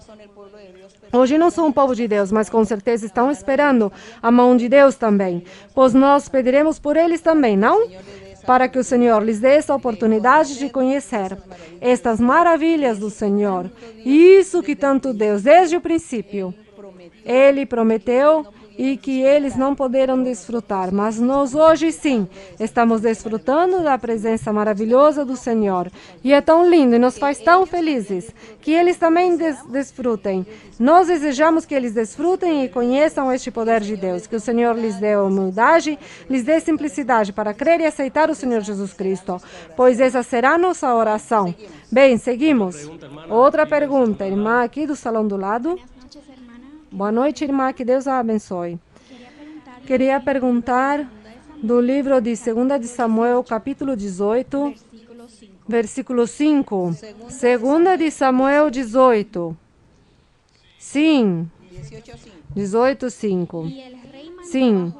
Hoje não são um povo de Deus, mas com certeza estão esperando a mão de Deus também. Pois nós pediremos por eles também, não? Para que o Senhor lhes dê essa oportunidade de conhecer estas maravilhas do Senhor. Isso que tanto Deus, desde o princípio, Ele prometeu e que eles não poderam desfrutar. Mas nós hoje sim estamos desfrutando da presença maravilhosa do Senhor. E é tão lindo e nos faz tão felizes que eles também desfrutem. Nós desejamos que eles desfrutem e conheçam este poder de Deus. Que o Senhor lhes dê humildade, lhes dê simplicidade para crer e aceitar o Senhor Jesus Cristo. Pois essa será a nossa oração. Bem, seguimos. Outra pergunta, irmã aqui do salão do lado. Boa noite, irmã, que Deus a abençoe. Queria perguntar do livro de 2 de Samuel, capítulo 18, versículo 5. 2 de Samuel 18. Sim. 18, 5. Sim.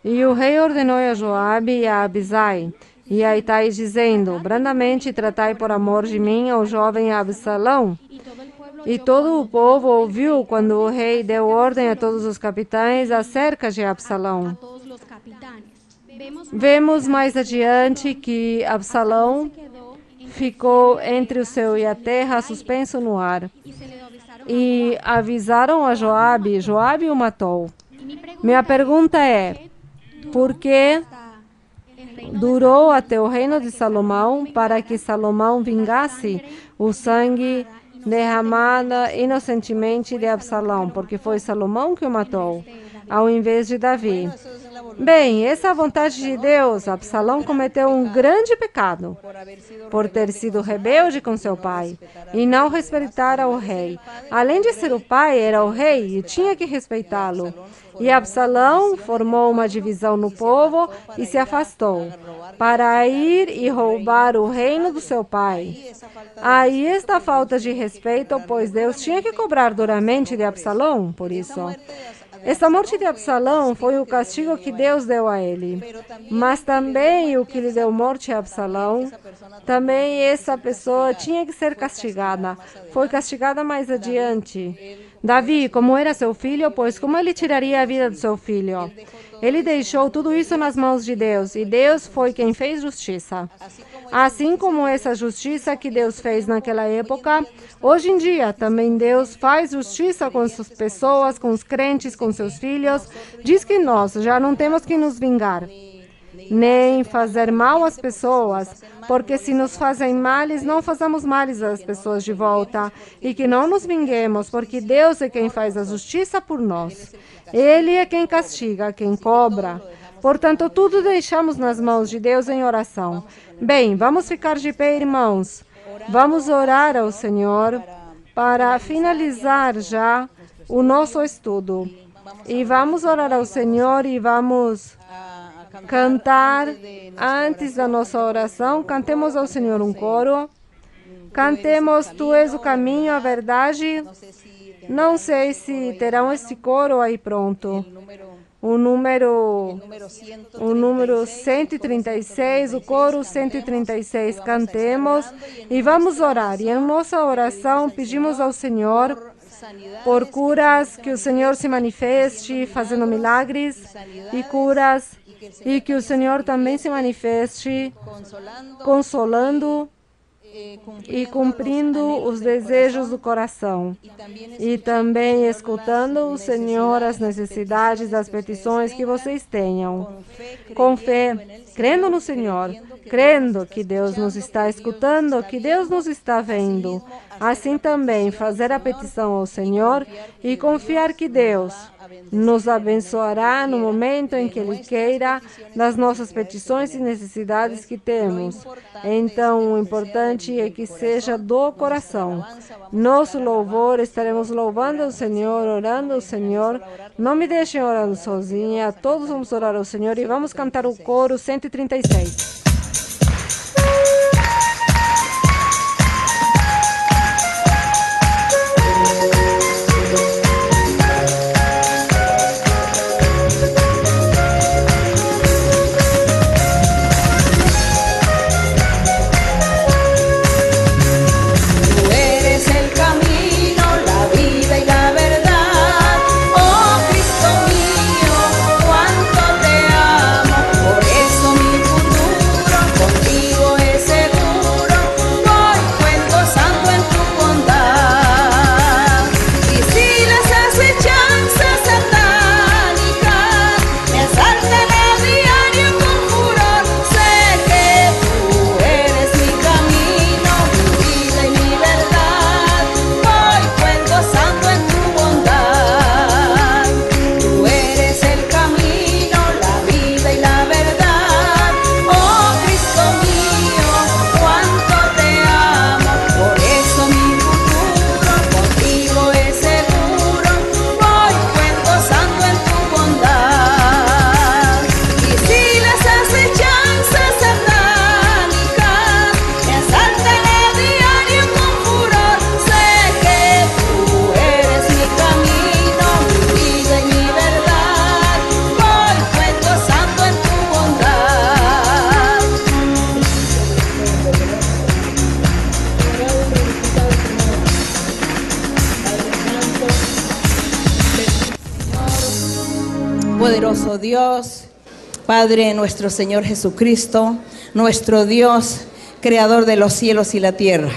E o rei ordenou a Joabe e a Abisai e a Itai, dizendo: brandamente tratai por amor de mim ao jovem Absalão. E todo o povo ouviu quando o rei deu ordem a todos os capitães acerca de Absalão. Vemos mais adiante que Absalão ficou entre o céu e a terra, suspenso no ar. E avisaram a Joabe, Joabe o matou. Minha pergunta é, por que durou até o reino de Salomão para que Salomão vingasse o sangue derramado inocentemente de Absalão? Porque foi Salomão que o matou, ao invés de Davi. Bem, essa é a vontade de Deus. Absalão cometeu um grande pecado por ter sido rebelde com seu pai e não respeitar o rei. Além de ser o pai, era o rei e tinha que respeitá-lo. E Absalão formou uma divisão no povo e se afastou para ir e roubar o reino do seu pai. Aí está a falta de respeito, pois Deus tinha que cobrar duramente de Absalão por isso. Esta morte de Absalão foi o castigo que Deus deu a ele. Mas também o que lhe deu morte a Absalão, também essa pessoa tinha que ser castigada. Foi castigada mais adiante. Davi, como era seu filho, pois como ele tiraria a vida do seu filho? Ele deixou tudo isso nas mãos de Deus, e Deus foi quem fez justiça. Assim como essa justiça que Deus fez naquela época, hoje em dia também Deus faz justiça com as pessoas, com os crentes, com seus filhos. Diz que nós já não temos que nos vingar, nem fazer mal às pessoas, porque se nos fazem males, não façamos males às pessoas de volta, e que não nos vinguemos, porque Deus é quem faz a justiça por nós. Ele é quem castiga, quem cobra. Portanto, tudo deixamos nas mãos de Deus em oração. Bem, vamos ficar de pé, irmãos. Vamos orar ao Senhor para finalizar já o nosso estudo. E vamos orar ao Senhor e vamos cantar antes da nossa oração. Cantemos ao Senhor um coro. Cantemos, Tu és o caminho, a verdade. Não sei se terão esse coro aí pronto. O número 136, o coro 136. Cantemos e vamos orar. E em nossa oração pedimos ao Senhor por curas, que o Senhor se manifeste fazendo milagres e curas, e que o Senhor também se manifeste consolando e cumprindo os desejos do coração. E também escutando o Senhor as necessidades, as petições que vocês tenham. Com fé, crendo no Senhor, crendo que Deus nos está escutando, que Deus nos está vendo. Assim também fazer a petição ao Senhor e confiar que Deus nos abençoará no momento em que Ele queira, das nossas petições e necessidades que temos. Então, o importante é que seja do coração. Nosso louvor, estaremos louvando o Senhor, orando ao Senhor. Não me deixem orando sozinha, todos vamos orar ao Senhor e vamos cantar o coro 136. Por eso mi futuro oh Dios, Padre nuestro Señor Jesucristo, nuestro Dios, Creador de los cielos y la tierra.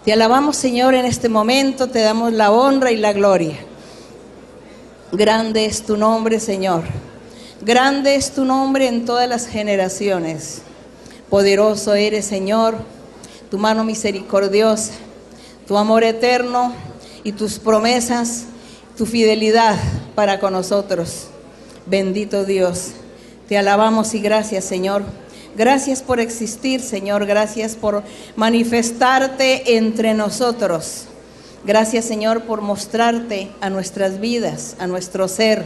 Te alabamos, Señor, en este momento, te damos la honra y la gloria. Grande es tu nombre, Señor. Grande es tu nombre en todas las generaciones. Poderoso eres, Señor, tu mano misericordiosa, tu amor eterno y tus promesas, tu fidelidad para con nosotros. Bendito Dios, te alabamos y gracias, Señor. Gracias por existir, Señor. Gracias por manifestarte entre nosotros. Gracias, Señor, por mostrarte a nuestras vidas, a nuestro ser,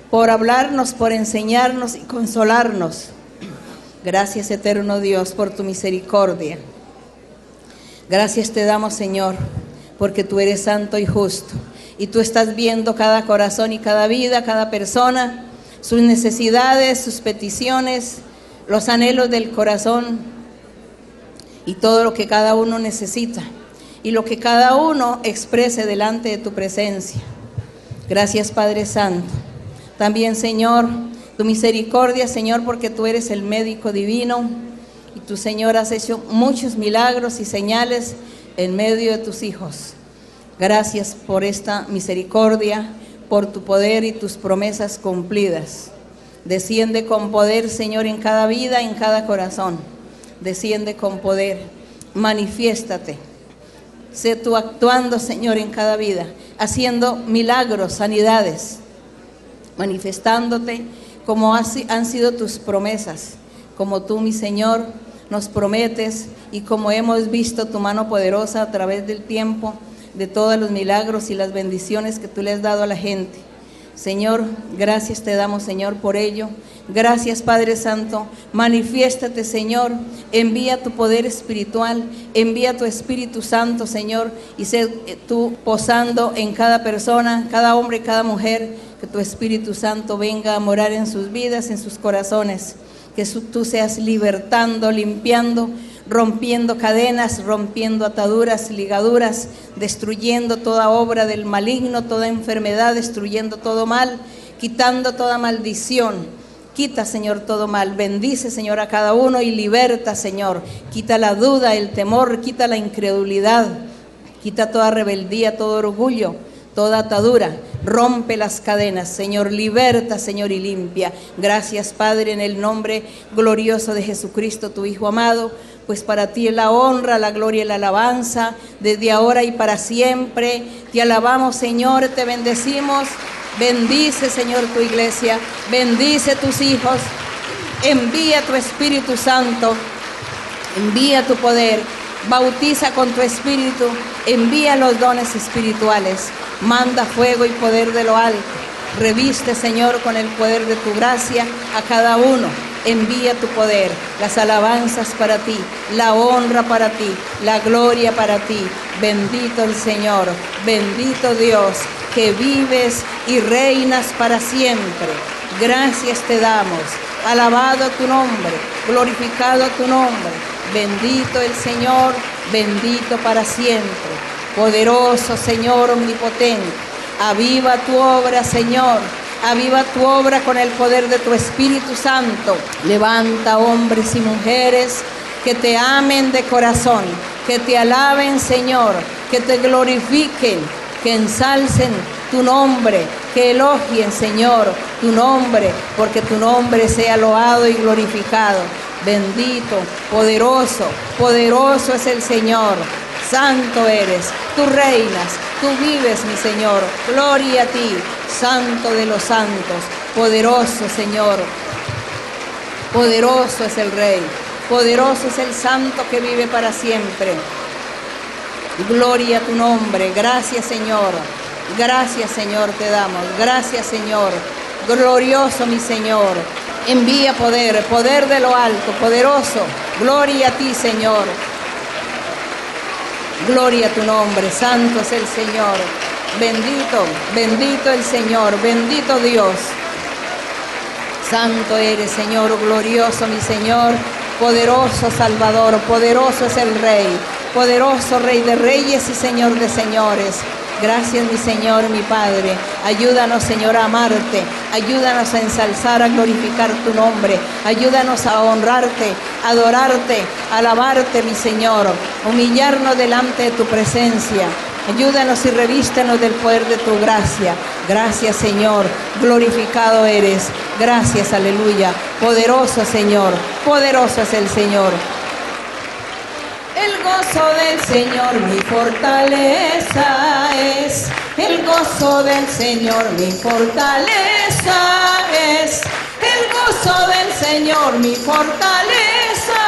por hablarnos, por enseñarnos y consolarnos. Gracias, eterno Dios, por tu misericordia. Gracias te damos, Señor, porque tú eres santo y justo. Y tú estás viendo cada corazón y cada vida, cada persona, sus necesidades, sus peticiones, los anhelos del corazón y todo lo que cada uno necesita y lo que cada uno exprese delante de tu presencia. Gracias, Padre Santo. También, Señor, tu misericordia, Señor, porque tú eres el médico divino y tú, Señor, has hecho muchos milagros y señales en medio de tus hijos. Gracias por esta misericordia, por tu poder y tus promesas cumplidas. Desciende con poder, Señor, en cada vida, en cada corazón. Desciende con poder, manifiéstate. Sé tú actuando, Señor, en cada vida, haciendo milagros, sanidades, manifestándote como han sido tus promesas, como tú, mi Señor, nos prometes y como hemos visto tu mano poderosa a través del tiempo, de todos los milagros y las bendiciones que tú le has dado a la gente. Señor, gracias te damos, Señor, por ello. Gracias, Padre Santo. Manifiéstate, Señor. Envía tu poder espiritual, envía tu Espíritu Santo, Señor, y sé tú posando en cada persona, cada hombre, cada mujer, que tu Espíritu Santo venga a morar en sus vidas, en sus corazones, que tú seas libertando, limpiando, rompiendo cadenas, rompiendo ataduras, ligaduras, destruyendo toda obra del maligno, toda enfermedad, destruyendo todo mal, quitando toda maldición. Quita, Señor, todo mal. Bendice, Señor, a cada uno y liberta, Señor. Quita la duda, el temor, quita la incredulidad, quita toda rebeldía, todo orgullo, toda atadura. Rompe las cadenas, Señor, liberta, Señor, y limpia. Gracias, Padre, en el nombre glorioso de Jesucristo, tu Hijo amado, pues para ti es la honra, la gloria y la alabanza, desde ahora y para siempre. Te alabamos, Señor, te bendecimos. Bendice, Señor, tu iglesia, bendice tus hijos, envía tu Espíritu Santo, envía tu poder, bautiza con tu Espíritu, envía los dones espirituales, manda fuego y poder de lo alto, reviste, Señor, con el poder de tu gracia a cada uno. Envía tu poder, las alabanzas para ti, la honra para ti, la gloria para ti. Bendito el Señor, bendito Dios, que vives y reinas para siempre. Gracias te damos, alabado tu nombre, glorificado tu nombre. Bendito el Señor, bendito para siempre. Poderoso Señor omnipotente, aviva tu obra, Señor. Aviva tu obra con el poder de tu Espíritu Santo. Levanta hombres y mujeres que te amen de corazón, que te alaben, Señor, que te glorifiquen, que ensalcen tu nombre, que elogien, Señor, tu nombre, porque tu nombre sea loado y glorificado. Bendito, poderoso, poderoso es el Señor. Santo eres, tú reinas, tú vives, mi Señor. Gloria a ti, Santo de los santos, poderoso Señor. Poderoso es el Rey, poderoso es el Santo que vive para siempre. Gloria a tu nombre, gracias Señor te damos, gracias Señor. Glorioso mi Señor, envía poder, poder de lo alto, poderoso. Gloria a ti, Señor. Gloria a tu nombre, santo es el Señor. Bendito, bendito el Señor, bendito Dios. Santo eres, Señor, glorioso mi Señor, poderoso Salvador, poderoso es el Rey, poderoso Rey de reyes y Señor de señores. Gracias, mi Señor, mi Padre. Ayúdanos, Señor, a amarte. Ayúdanos a ensalzar, a glorificar tu nombre. Ayúdanos a honrarte, adorarte, alabarte, mi Señor. Humillarnos delante de tu presencia. Ayúdanos y revístenos del poder de tu gracia. Gracias, Señor. Glorificado eres. Gracias, aleluya. Poderoso, Señor. Poderoso es el Señor. El gozo del Señor mi fortaleza es. El gozo del Señor mi fortaleza es. El gozo del Señor mi fortaleza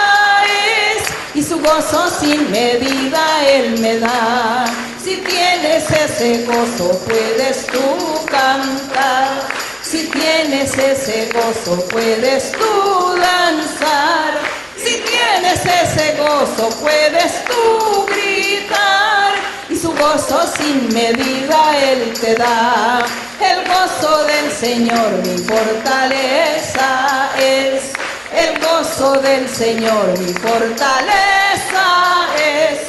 es. Y su gozo sin medida Él me da. Si tienes ese gozo puedes tú cantar. Si tienes ese gozo puedes tú danzar. Si tienes ese gozo puedes tú gritar. Y su gozo sin medida Él te da. El gozo del Señor mi fortaleza es. El gozo del Señor mi fortaleza es.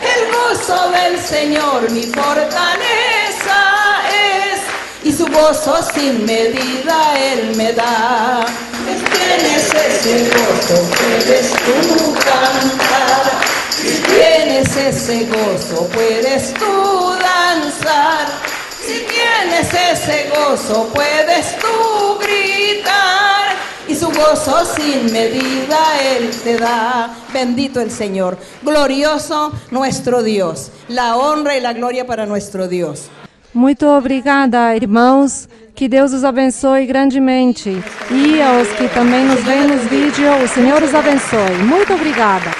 El gozo del Señor mi fortaleza es. Y su gozo sin medida Él me da. Si tienes ese gozo puedes tú cantar. Si tienes ese gozo puedes tú danzar. Si tienes ese gozo puedes tú gritar. Y su gozo sin medida Él te da. Bendito el Señor. Glorioso nuestro Dios. La honra y la gloria para nuestro Dios. Muito obrigada, irmãos. Que Deus os abençoe grandemente. E aos que também nos veem nos vídeos, o Senhor os abençoe. Muito obrigada.